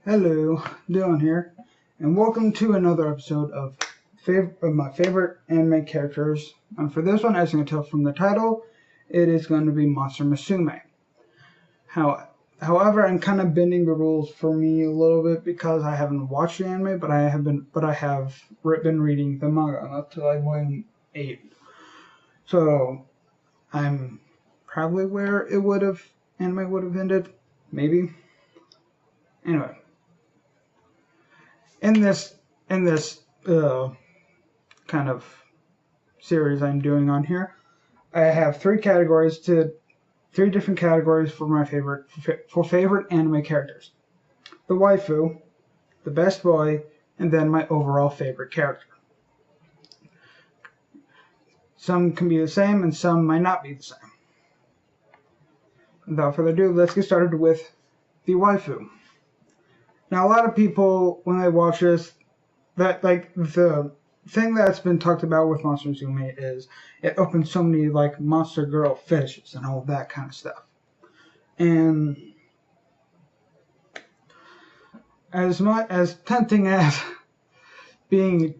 Hello, Dylan here, and welcome to another episode of my favorite anime characters. And for this one, as you can tell from the title, it is going to be Monster Musume. However, I'm kind of bending the rules for me a little bit because I haven't watched the anime, but I have been reading the manga up to like volume 8. So I'm probably where anime would have ended, maybe. Anyway. In this kind of series I'm doing on here, I have three different categories for my favorite anime characters: the waifu, the best boy, and then my overall favorite character. Some can be the same, and some might not be the same. Without further ado, let's get started with the waifu. Now, a lot of people, when they watch this, that like the thing that's been talked about with Monster Musume is it opens so many like monster girl fetishes and all that kind of stuff. And as tempting as being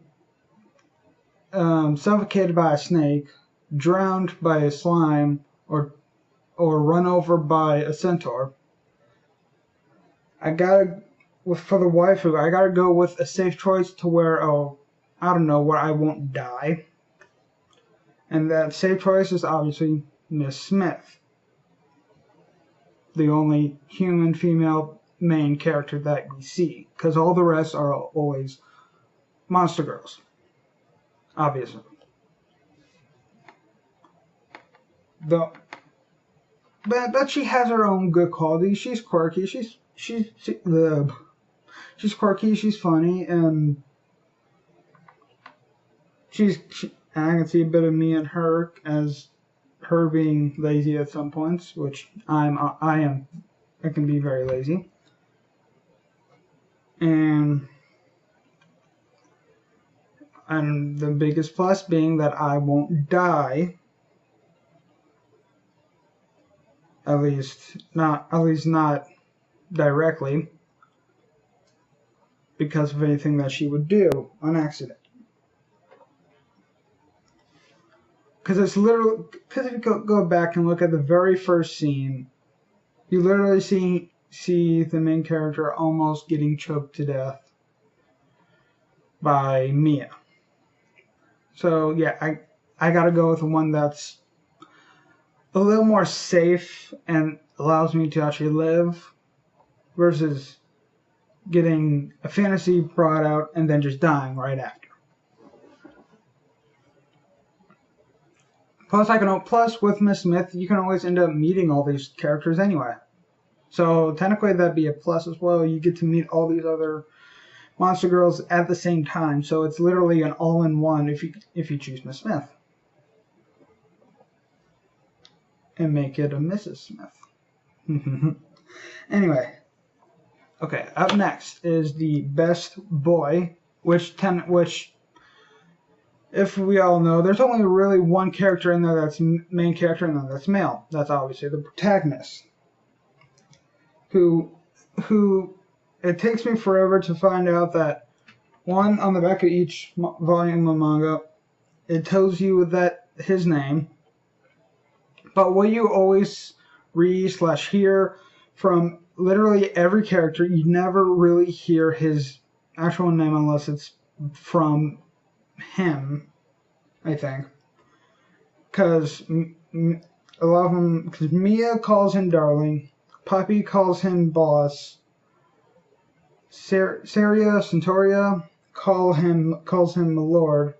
suffocated by a snake, drowned by a slime, or run over by a centaur, for the waifu, I gotta go with a safe choice to where where I won't die. And that safe choice is obviously Miss Smith, the only human female main character that we see, because all the rest are always monster girls, obviously. But she has her own good qualities. She's quirky. She's quirky. She's funny, and I can see a bit of me in her as her being lazy at some points, which I am. I can be very lazy, and the biggest plus being that I won't die. At least not directly, because of anything that she would do on accident. Because if you go back and look at the very first scene, you literally see the main character almost getting choked to death by Mia. So yeah, I gotta go with the one that's a little more safe and allows me to actually live, versus getting a fantasy brought out and then just dying right after. Plus with Miss Smith, you can always end up meeting all these characters anyway. So technically that'd be a plus as well. You get to meet all these other monster girls at the same time. So it's literally an all-in-one if you choose Miss Smith. And make it a Mrs. Smith. Anyway. Okay, up next is the best boy, which if we all know, there's only really one character in there that's main character, and then that's male. That's obviously the protagonist. Who it takes me forever to find out that one, on the back of each volume of manga, it tells you that his name. But what you always read/hear from literally every character, you never really hear his actual name unless it's from him, I think. Because a lot of them, because Mia calls him darling, Poppy calls him boss, Saria Centauria calls him lord.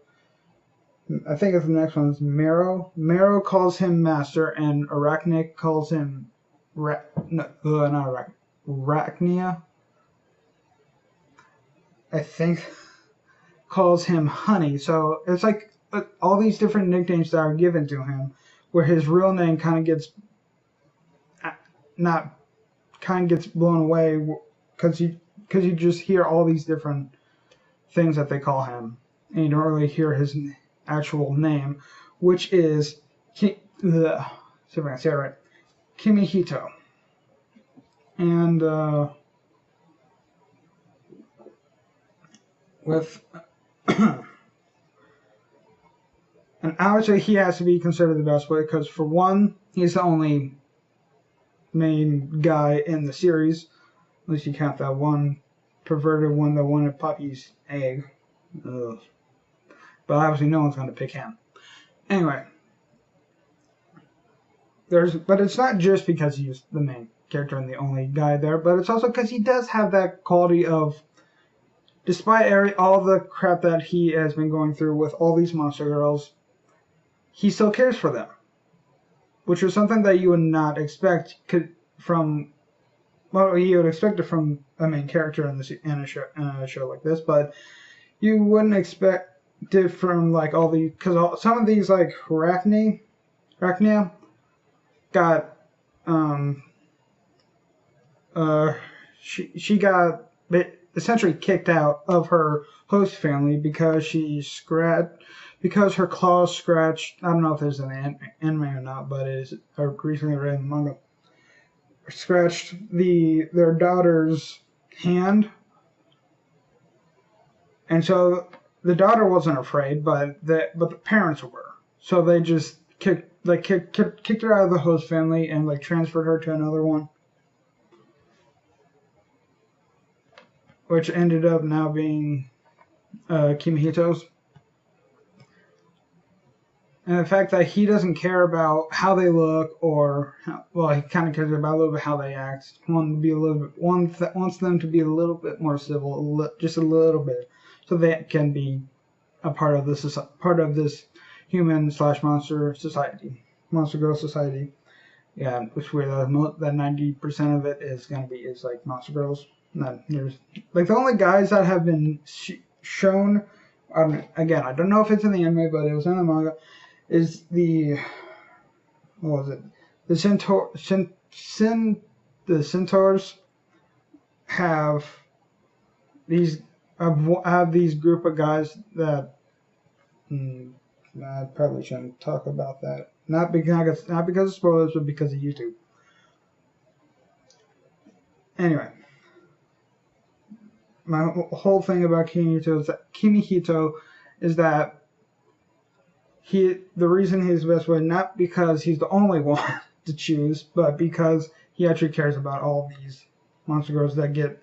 I think the next one is Mero. Mero calls him master, and Arachne calls him Arachnia, I think, calls him honey. So it's like all these different nicknames that are given to him, where his real name kind of gets blown away because you just hear all these different things that they call him, and you don't really hear his actual name, which is see if I can say it right, Kimihito. And with and obviously he has to be considered the best way because for one, he's the only main guy in the series. At least you count that one perverted one that wanted Poppy's egg. Ugh. But obviously no one's going to pick him. Anyway, but it's not just because he's the main character and the only guy there, but it's also because he does have that quality of, despite all the crap that he has been going through with all these monster girls, he still cares for them, which is something that you would not expect from. Well, you would expect it from a main character in a show like this, but you wouldn't expect it from like all the, because some of these like Rachnia got she got essentially kicked out of her host family because her claws scratched. I don't know if there's an anime or not, but it is recently read in the manga. Scratched their daughter's hand, and so the daughter wasn't afraid, but the parents were. So they just kicked her out of the host family and like transferred her to another one, which ended up now being Kimihito's. And the fact that he doesn't care about how they look, or he kind of cares about a little bit how they act. Wants them to be a little bit more civil, just a little bit, so they can be a part of this human/monster society, monster girl society. Yeah, which weird that 90% of it is like monster girls. There's like the only guys that have been shown. Again, I don't know if it's in the anime, but it was in the manga. Is what was it? The centaurs have these group of guys that I probably shouldn't talk about that. Not because of spoilers, but because of YouTube. Anyway, my whole thing about Kimihito is that the reason he's the best way, not because he's the only one to choose, but because he actually cares about all these monster girls that get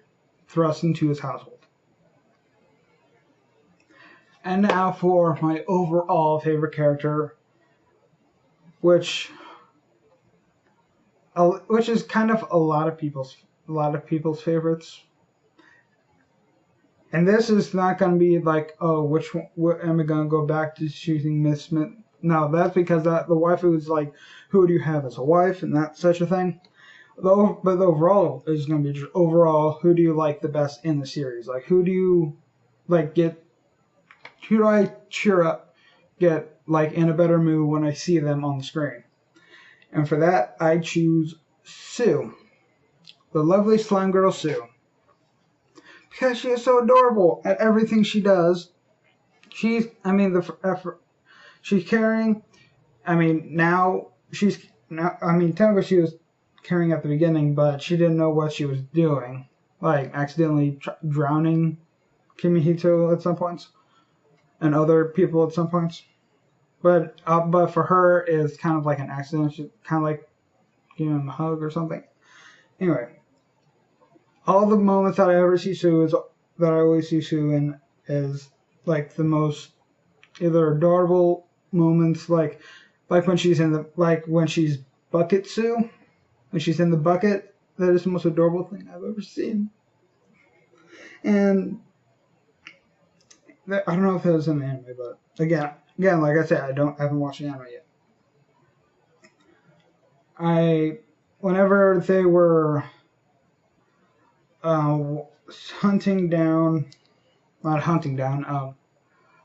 thrust into his household. And now for my overall favorite character, which is kind of a lot of people's favorites. And this is not going to be like, oh, what am I going to go back to choosing Miss Smith? No, that's because the waifu is like, who do you have as a wife, and that's such a thing. But the overall is going to be just overall, who do you like the best in the series? Like, who do you like who do I cheer up, get like in a better mood when I see them on the screen? And for that, I choose Sue, the lovely slime girl Sue. Because she is so adorable at everything she does. She's caring. Technically she was caring at the beginning, but she didn't know what she was doing. Like, accidentally drowning Kimihito at some points. And other people at some points. But for her, it's kind of like an accident. She's kind of like giving him a hug or something. Anyway. All the moments that I always see Sue in is like the most either adorable moments, like when she's Bucket Sue, when she's in the bucket. That is the most adorable thing I've ever seen. And I don't know if it was in the anime, but again, like I said, I haven't watched the anime yet. Whenever they were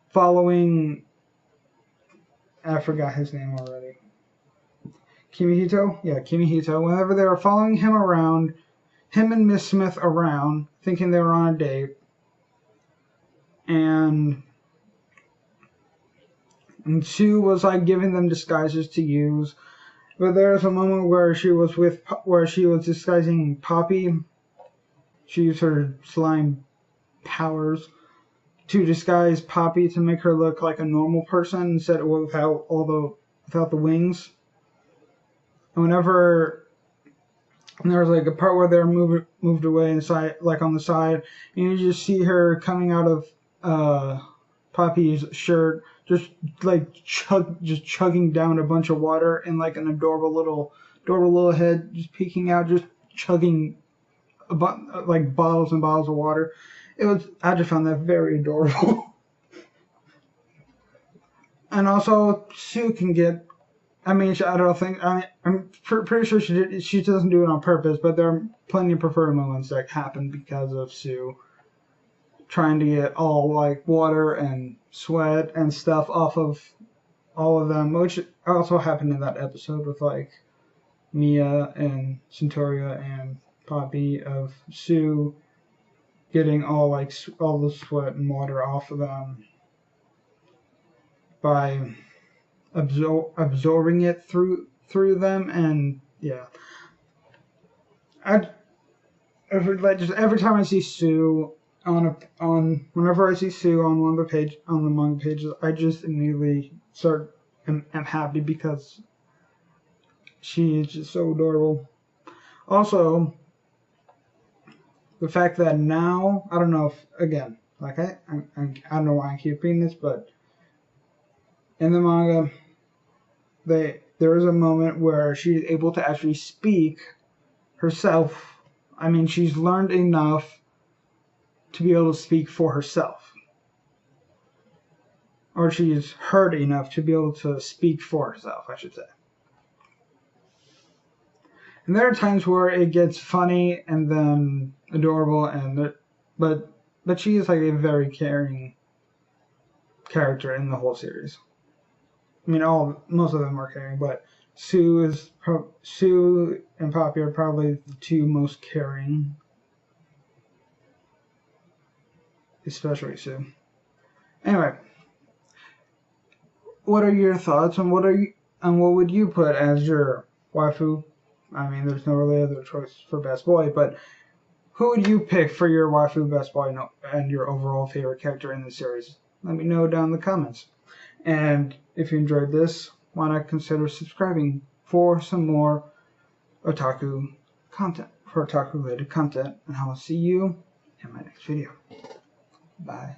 following, I forgot his name already. Kimihito? Yeah, Kimihito. Whenever they were following him around, him and Miss Smith around, thinking they were on a date, and Sue was like giving them disguises to use. But there's a moment where she was disguising Poppy. She used her slime powers to disguise Poppy to make her look like a normal person instead of without the wings. And whenever there was like a part where they're moved away inside, like on the side, and you just see her coming out of Poppy's shirt, just like chugging down a bunch of water, and like an adorable little head just peeking out, just chugging like bottles and bottles of water. I just found that very adorable. And also, Sue can get. I mean, I don't think. I'm pretty sure she doesn't do it on purpose, but there are plenty of preferred moments that happen because of Sue trying to get all like water and sweat and stuff off of all of them, which also happened in that episode with like Mia and Centauria and Poppy, of Sue getting all the sweat and water off of them by absorbing it through them. And yeah, every time I see Sue whenever I see Sue on one of the manga pages, I just immediately am happy because she is just so adorable. Also, the fact that now, I don't know if, again, like I don't know why I keep reading this, but in the manga, there is a moment where she's able to actually speak herself. I mean, she's learned enough to be able to speak for herself. Or she's heard enough to be able to speak for herself, I should say. And there are times where it gets funny and then adorable, but she is like a very caring character in the whole series. I mean, most of them are caring, but Sue and Poppy are probably the two most caring, especially Sue. Anyway, what are your thoughts on what would you put as your waifu? I mean, there's no really other choice for best boy, but who would you pick for your waifu best boy and your overall favorite character in the series? Let me know down in the comments. And if you enjoyed this, why not consider subscribing for some more otaku content, for otaku related content, and I will see you in my next video. Bye.